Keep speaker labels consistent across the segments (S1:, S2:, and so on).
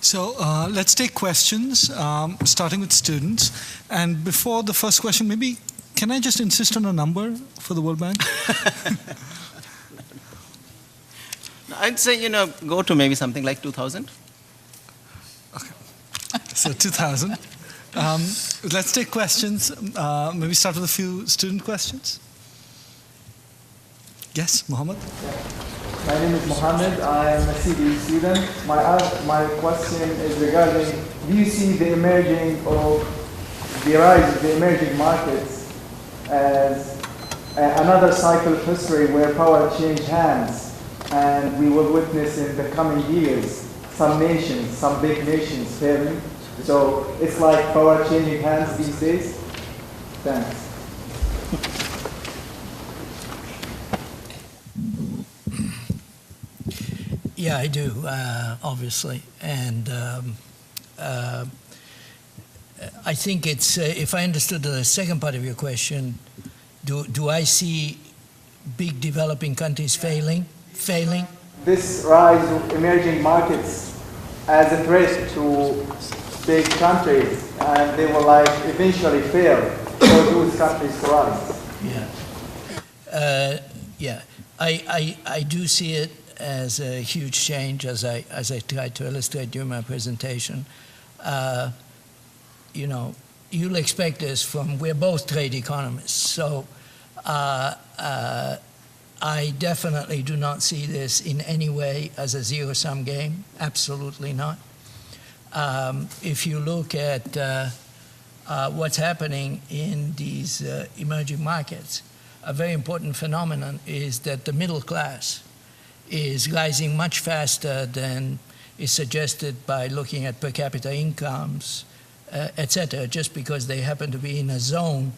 S1: So let's take questions, starting with students. And before the first question, maybe can I just insist on a number for the World Bank?
S2: I'd say, go to maybe something like 2,000.
S1: Okay. So 2,000. Let's take questions. Maybe start with a few student questions. Yes, Mohammed?
S3: My name is Mohammed. I am a CBE student. My question is regarding, do you see the rise of the emerging markets as another cycle of history where power changed hands, and we will witness in the coming years some big nations failing? So it's like power changing hands these days? Thanks.
S4: Yeah, I do, obviously. And I think it's, if I understood the second part of your question, do I see big developing countries failing?
S3: This rise of emerging markets as a threat to big countries, and they will eventually fail for those countries to rise.
S4: Yeah. I do see it as a huge change, as I tried to illustrate during my presentation. You'll expect this from, we're both trade economists, so I definitely do not see this in any way as a zero-sum game, absolutely not. If you look at what's happening in these emerging markets, a very important phenomenon is that the middle class is rising much faster than is suggested by looking at per capita incomes, etc., just because they happen to be in a zone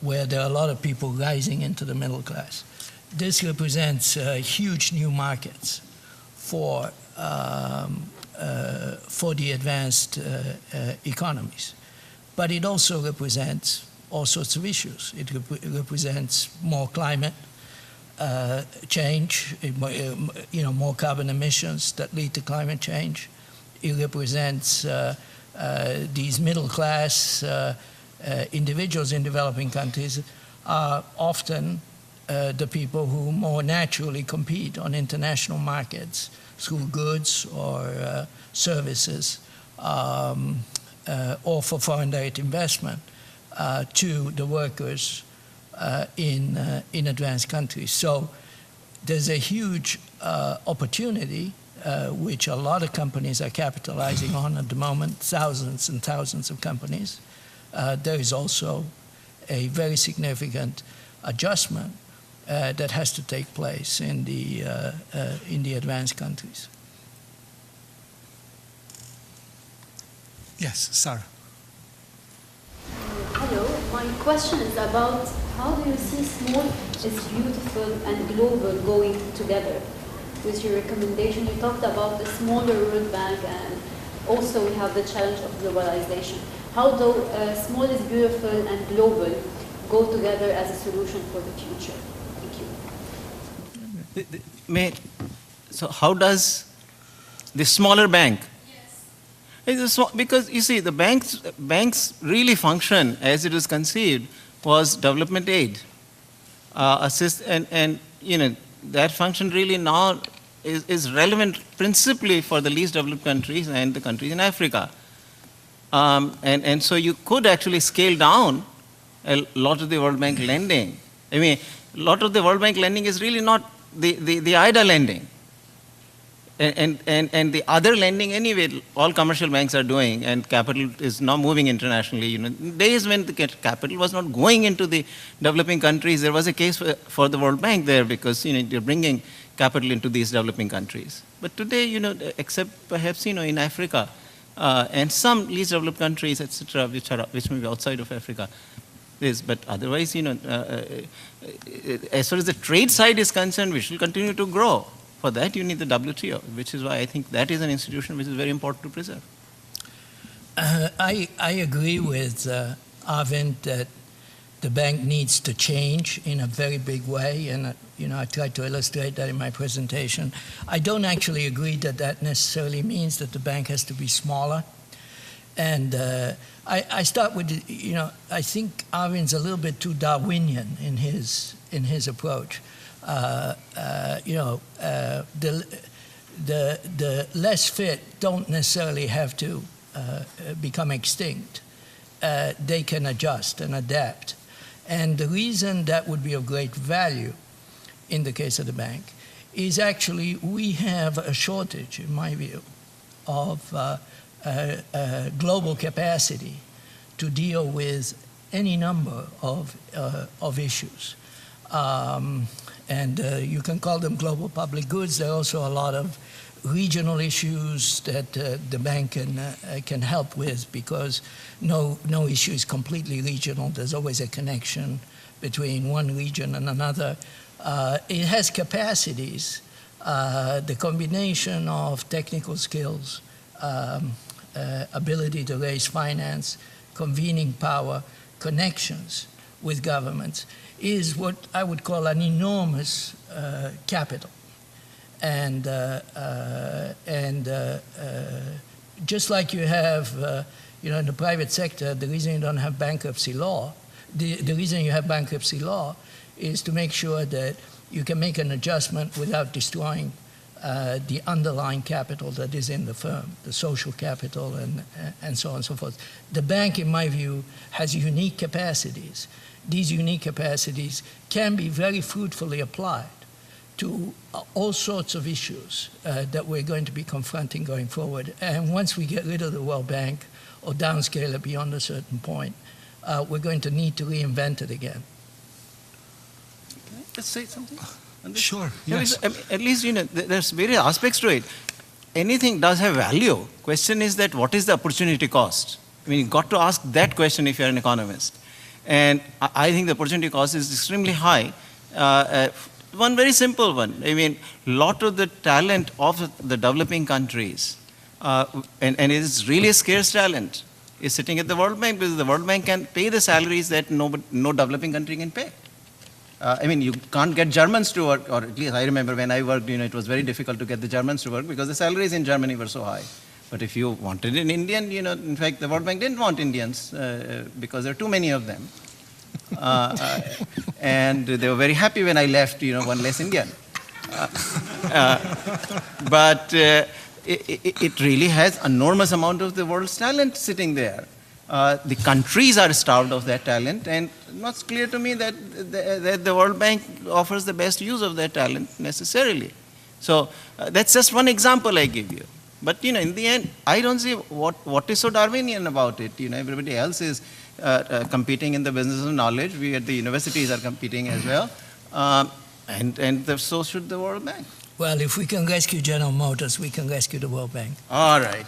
S4: where there are a lot of people rising into the middle class. This represents huge new markets for the advanced economies. But it also represents all sorts of issues. It represents more climate change, more carbon emissions that lead to climate change. It represents these middle class individuals in developing countries are often the people who more naturally compete on international markets through goods or services or for foreign direct investment to the workers in advanced countries. So there's a huge opportunity which a lot of companies are capitalizing on at the moment, thousands and thousands of companies. There is also a very significant adjustment that has to take place in the advanced countries.
S1: Yes, Sarah.
S5: Hello, my question is about how do you see small is beautiful and global going together? With your recommendation, you talked about the smaller World Bank, and also we have the challenge of globalization. How do small is beautiful and global go together as a solution for the future? Thank you.
S2: So how does the smaller bank? Yes. Because you see, the banks really function as it was conceived was development aid, and that function really now is relevant principally for the least developed countries and the countries in Africa. And so you could actually scale down a lot of the World Bank lending. I mean, a lot of the World Bank lending is really not the IDA lending. And the other lending anyway, all commercial banks are doing, and capital is now moving internationally. Days when the capital was not going into the developing countries, there was a case for the World Bank there because you're bringing capital into these developing countries. But today, except perhaps in Africa and some least developed countries, etc., which may be outside of Africa, but otherwise, as far as the trade side is concerned, we should continue to grow. For that, you need the WTO, which is why I think that is an institution which is very important to preserve.
S4: I agree with Arvind that The bank needs to change in a very big way, and I tried to illustrate that in my presentation. I don't actually agree that that necessarily means that the bank has to be smaller. And I start with, I think Arvind's a little bit too Darwinian in his approach. The less fit don't necessarily have to become extinct. They can adjust and adapt. And the reason that would be of great value in the case of the bank is actually we have a shortage, in my view, of global capacity to deal with any number of issues. You can call them global public goods. There are also a lot of regional issues that the bank can help with, because no issue is completely regional. There's always a connection between one region and another. It has capacities, the combination of technical skills, ability to raise finance, convening power, connections with governments, is what I would call an enormous capital. And just like you have, in the private sector, the reason you don't have bankruptcy law, the reason you have bankruptcy law is to make sure that you can make an adjustment without destroying the underlying capital that is in the firm, the social capital, and so on and so forth. The bank, in my view, has unique capacities. These unique capacities can be very fruitfully applied to all sorts of issues that we're going to be confronting going forward. And once we get rid of the World Bank or downscale it beyond a certain point, we're going to need to reinvent it again.
S2: Can I just say something?
S1: Sure, yes.
S2: At least, there's various aspects to it. Anything does have value. Question is that what is the opportunity cost? I mean, you've got to ask that question if you're an economist. And I think the opportunity cost is extremely high. One very simple one. I mean, a lot of the talent of the developing countries, and it is really a scarce talent, is sitting at the World Bank, because the World Bank can pay the salaries that no developing country can pay. I mean, you can't get Germans to work, or at least I remember when I worked, it was very difficult to get the Germans to work because the salaries in Germany were so high. But if you wanted an Indian, in fact, the World Bank didn't want Indians because there are too many of them. And they were very happy when I left, one less Indian. But it really has enormous amount of the world's talent sitting there. The countries are starved of that talent, and not clear to me that the World Bank offers the best use of that talent necessarily. So that's just one example I give you. But in the end, I don't see what is so Darwinian about it. Everybody else is competing in the business of knowledge. We at the universities are competing as well, and so should the World Bank.
S4: Well, if we can rescue General Motors, we can rescue the World Bank.
S2: All right.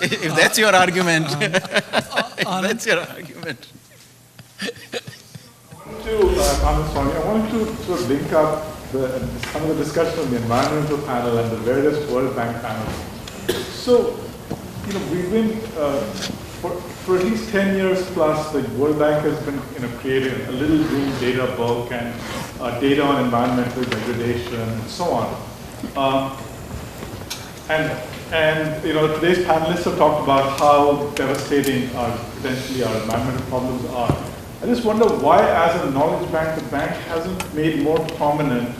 S2: If that's your argument. That's your argument.
S6: I wanted to sort of link up some of the discussion on the environmental panel and the various World Bank panels. So, we've been, for at least 10 years plus, the World Bank has been creating a little green data book and data on environmental degradation and so on. Today's panelists have talked about how devastating potentially our environmental problems are. I just wonder why, as a knowledge bank, the bank hasn't made more prominent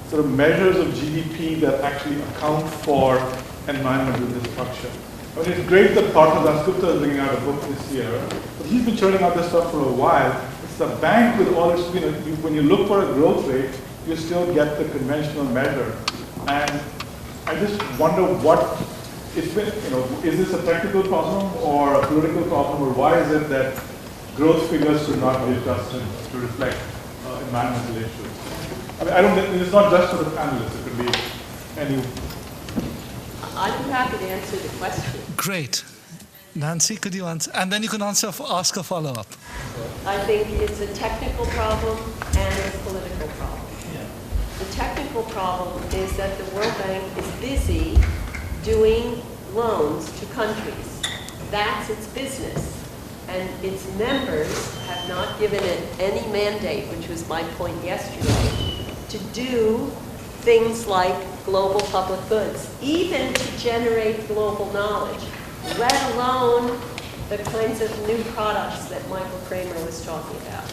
S6: sort of measures of GDP that actually account for environmental destruction. I mean, it's great that Partner Dasgupta is bringing out a book this year, but he's been churning out this stuff for a while. It's the bank with all its, when you look for a growth rate, you still get the conventional measure. And I just wonder is this a technical problem or a political problem, or why is it that growth figures should not be adjusted to reflect environmental issues? I mean, it's not just for the panelists, it could be any.
S7: I'd be happy to answer the question.
S1: Great. Nancy, could you answer? And then you can ask a follow-up.
S7: I think it's a technical problem and a political problem. Yeah. The technical problem is that the World Bank is busy doing loans to countries. That's its business. and its members have not given it any mandate, which was my point yesterday, to do things like global public goods, even to generate global knowledge, let alone the kinds of new products that Michael Kramer was talking about.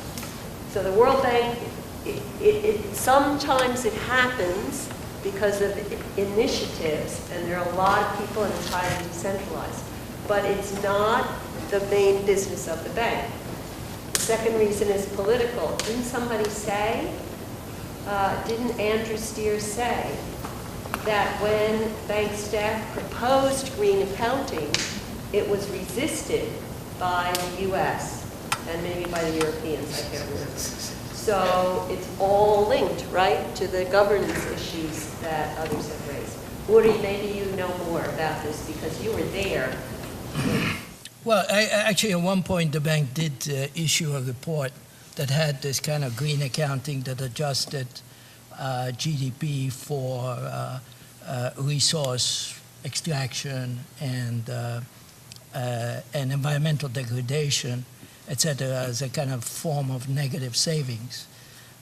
S7: So the World Bank, sometimes it happens because of initiatives, and there are a lot of people and it's highly decentralized, but it's not the main business of the bank. The second reason is political. Didn't somebody say, didn't Andrew Steer say that when bank staff proposed green accounting, it was resisted by the US and maybe by the Europeans, I can't remember. So it's all linked, right, to the governance issues that others have raised. Uri, maybe you know more about this because you were there.
S4: Well, actually, at one point, the bank did issue a report that had this kind of green accounting that adjusted GDP for resource extraction and environmental degradation, etc., as a kind of form of negative savings.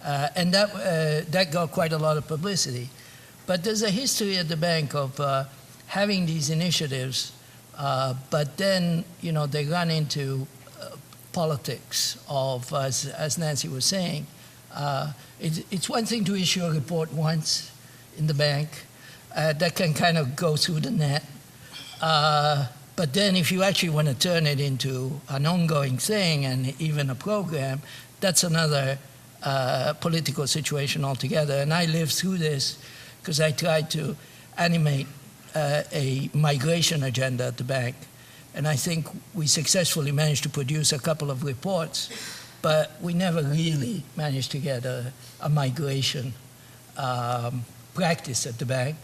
S4: And that got quite a lot of publicity. But there's a history at the bank of having these initiatives, but then, you know, they run into politics of, as Nancy was saying, it's one thing to issue a report once in the bank that can kind of go through the net. But then if you actually want to turn it into an ongoing thing and even a program, that's another political situation altogether. And I lived through this because I tried to animate a migration agenda at the bank. And I think we successfully managed to produce a couple of reports, but we never really managed to get a migration practice at the bank.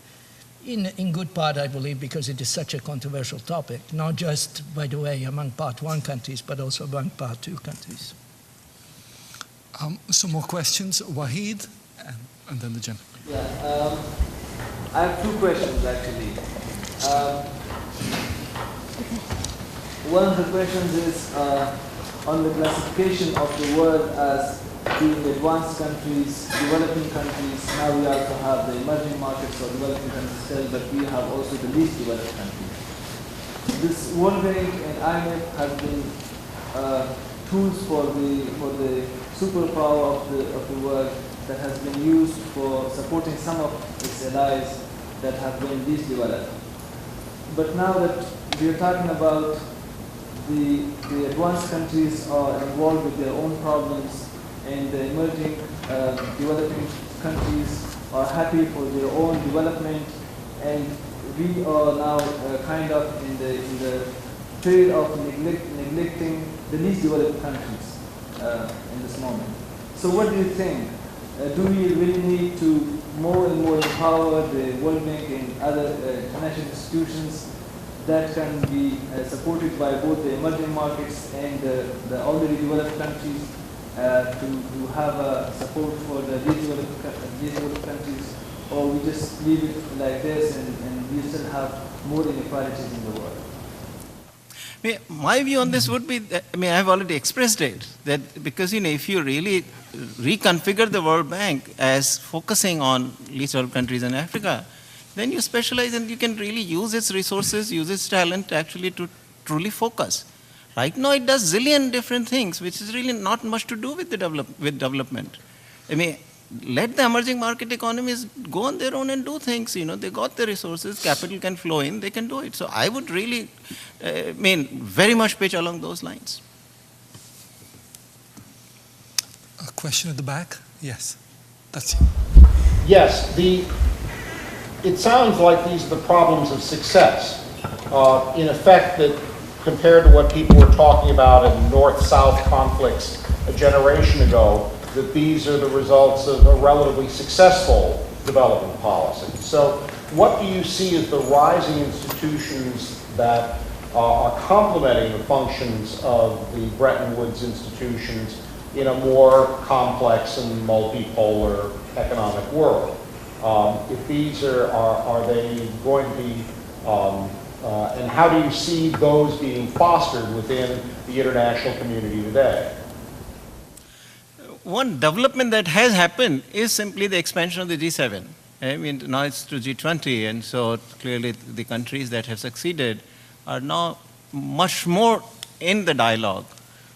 S4: In good part, I believe, because it is such a controversial topic, not just, by the way, among Part 1 countries, but also among Part 2 countries.
S1: Some more questions. Wahid, and then the gentleman.
S3: Yeah, I have two questions, actually. One of the questions is on the classification of the world as being advanced countries, developing countries. Now we also have the emerging markets or developing countries still, but we have also the least developed countries. This World Bank and IMF have been tools for the superpower of the world that has been used for supporting some of its allies that have been least developed. But now that we are talking about the advanced countries are involved with their own problems, and the emerging developing countries are happy for their own development, and we are now kind of in the period of neglecting the least developed countries in this moment. So what do you think? Do we really need to more and more empower the World Bank and other international institutions that can be supported by both the emerging markets and the already developed countries to have a support for the least developed countries, or we just leave it like this and we still have more inequalities in the world?
S2: My view on this would be that, I've already expressed it, that because, if you really reconfigure the World Bank as focusing on least developed countries in Africa, then you specialize and you can really use its resources, use its talent actually to truly focus. Right now it does zillion different things, which is really not much to do with development. Let the emerging market economies go on their own and do things. They got the resources, capital can flow in, they can do it. So I would really, very much pitch along those lines.
S1: A question at the back? Yes, that's you.
S8: Yes, it sounds like these are the problems of success. In effect, that compared to what people were talking about in North-South conflicts a generation ago, that these are the results of a relatively successful development policy. So what do you see as the rising institutions that are complementing the functions of the Bretton Woods institutions in a more complex and multipolar economic world? If these are they going to be, and how do you see those being fostered within the the international community today?
S2: One development that has happened is simply the expansion of the G7. I mean, now it's to G20, and so clearly the countries that have succeeded are now much more in the dialogue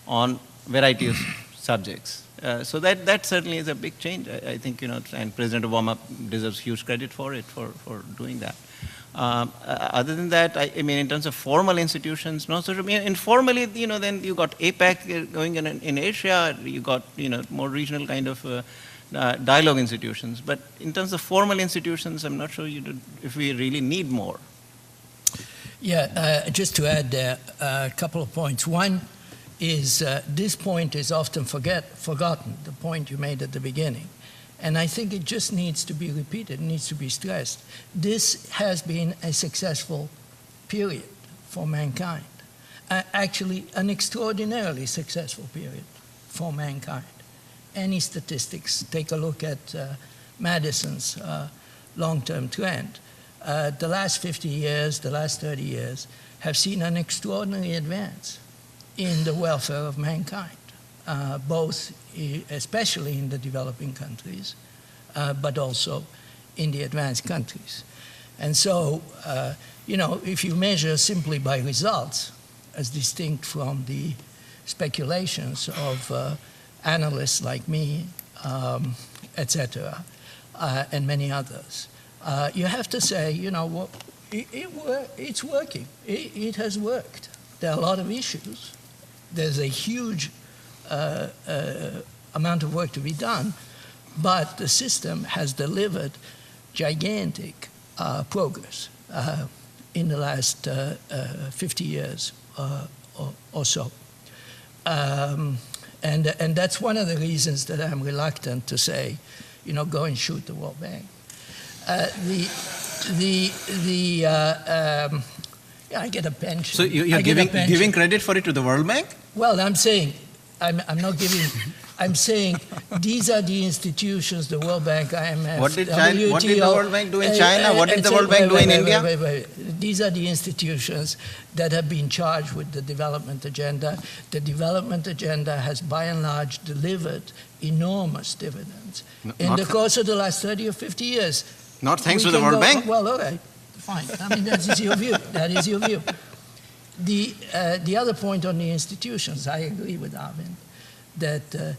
S2: on variety of subjects. So that certainly is a big change, I think, and President Obama deserves huge credit for it, for doing that. Other than that, I mean, in terms of formal institutions, no. So I mean, informally, then you got APEC going in Asia. You got more regional kind of dialogue institutions. But in terms of formal institutions, I'm not sure if we really need more.
S4: Yeah, just to add a couple of points. One is this point is often forgotten. The point you made at the beginning. And I think it just needs to be repeated, needs to be stressed. This has been a successful period for mankind. Actually, an extraordinarily successful period for mankind. Any statistics, take a look at Madison's long-term trend. The last 50 years, the last 30 years, have seen an extraordinary advance in the welfare of mankind. Both, especially in the developing countries, but also in the advanced countries. And so, if you measure simply by results, as distinct from the speculations of analysts like me, etc., and many others, you have to say, it's working. It has worked. There are a lot of issues. There's a huge amount of work to be done, but the system has delivered gigantic progress in the last 50 years or so. And that's one of the reasons that I'm reluctant to say, go and shoot the World Bank. I get a pension.
S2: So you're giving credit for it to the World Bank?
S4: Well, I'm saying, I'm not giving, I'm saying these are the institutions, the World Bank, IMF,
S2: what did
S4: WTO.
S2: What did the World Bank do in China? What did the World Bank do in India?
S4: These are the institutions that have been charged with the development agenda. The development agenda has, by and large, delivered enormous dividends in the course of the last 30 or 50 years.
S2: Not thanks to the World Bank?
S4: Well, all right, fine. I mean, that is your view. That is your view. The other point on the institutions, I agree with Arvind, that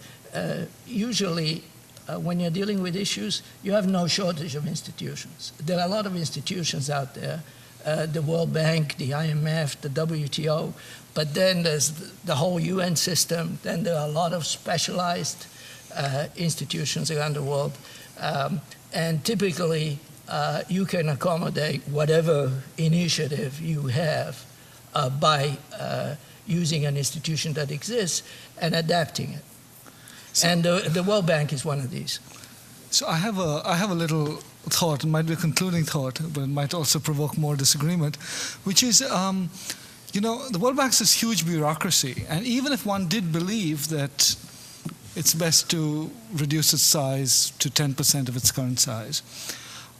S4: usually when you're dealing with issues, you have no shortage of institutions. There are a lot of institutions out there, the World Bank, the IMF, the WTO, but then there's the whole UN system, then there are a lot of specialized institutions around the world, and typically you can accommodate whatever initiative you have by using an institution that exists and adapting it. And the World Bank is one of these.
S1: So I have a little thought. It might be a concluding thought, but it might also provoke more disagreement, which is, the World Bank's this huge bureaucracy, and even if one did believe that it's best to reduce its size to 10% of its current size,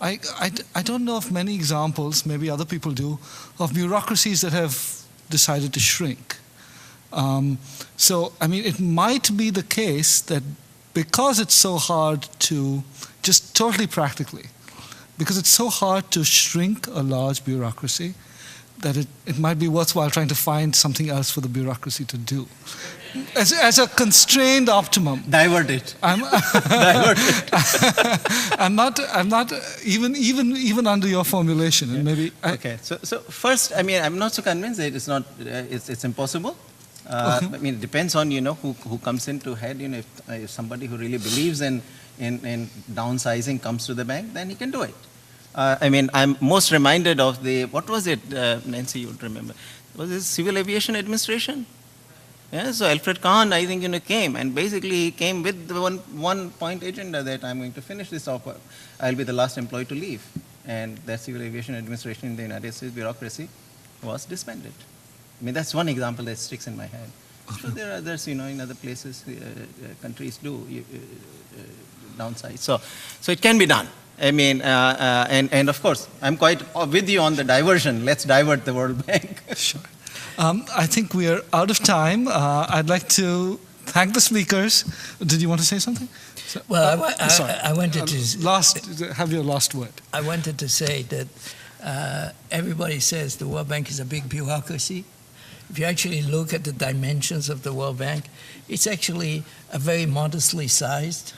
S1: I don't know of many examples, maybe other people do, of bureaucracies that have decided to shrink. So, I mean, it might be the case that because it's so hard to, just totally practically, because it's so hard to shrink a large bureaucracy, that it might be worthwhile trying to find something else for the bureaucracy to do. As a constrained optimum.
S2: Divert it.
S1: Divert it. I'm not even under your formulation, and maybe.
S2: Okay. So first, I mean, I'm not so convinced that it's impossible.
S1: Okay.
S2: I mean, it depends on who comes into head. If somebody who really believes in downsizing comes to the bank, then he can do it. I mean, I'm most reminded of what was it, Nancy, you would remember? Was it Civil Aviation Administration? Yeah, so Alfred Kahn, I think, came, and basically he came with the one point agenda that I'm going to finish this off. I'll be the last employee to leave. And that Civil Aviation Administration in the United States bureaucracy was disbanded. I mean, that's one example that sticks in my head. So there are others, in other places, countries do downsize. So it can be done. I mean, and of course, I'm quite with you on the diversion. Let's divert the World Bank.
S1: Sure. I think we are out of time. I'd like to thank the speakers. Did you want to say something? So,
S4: Well,
S1: sorry.
S4: I wanted to
S1: Have your last word.
S4: I wanted to say that everybody says the World Bank is a big bureaucracy. If you actually look at the dimensions of the World Bank, it's actually a very modestly sized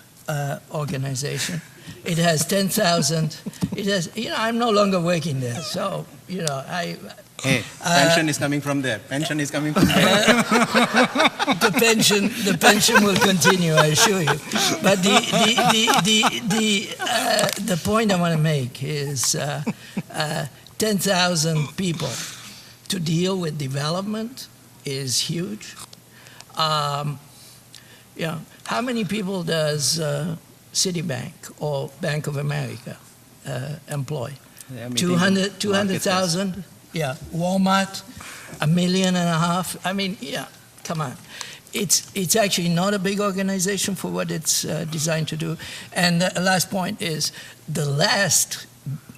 S4: organization. It has 10,000. It has, I'm no longer working there, so
S2: Hey, pension is coming from there. Pension is coming from there.
S4: the pension will continue, I assure you. But the point I want to make is 10,000 people to deal with development is huge. How many people does Citibank or Bank of America employ? 200,000? Yeah, Walmart, 1.5 million. I mean, come on. It's actually not a big organization for what it's designed to do. And the last point is, the last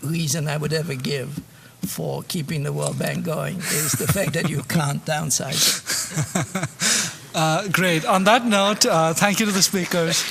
S4: reason I would ever give for keeping the World Bank going is the fact that you can't downsize it.
S1: Great. On that note, thank you to the speakers.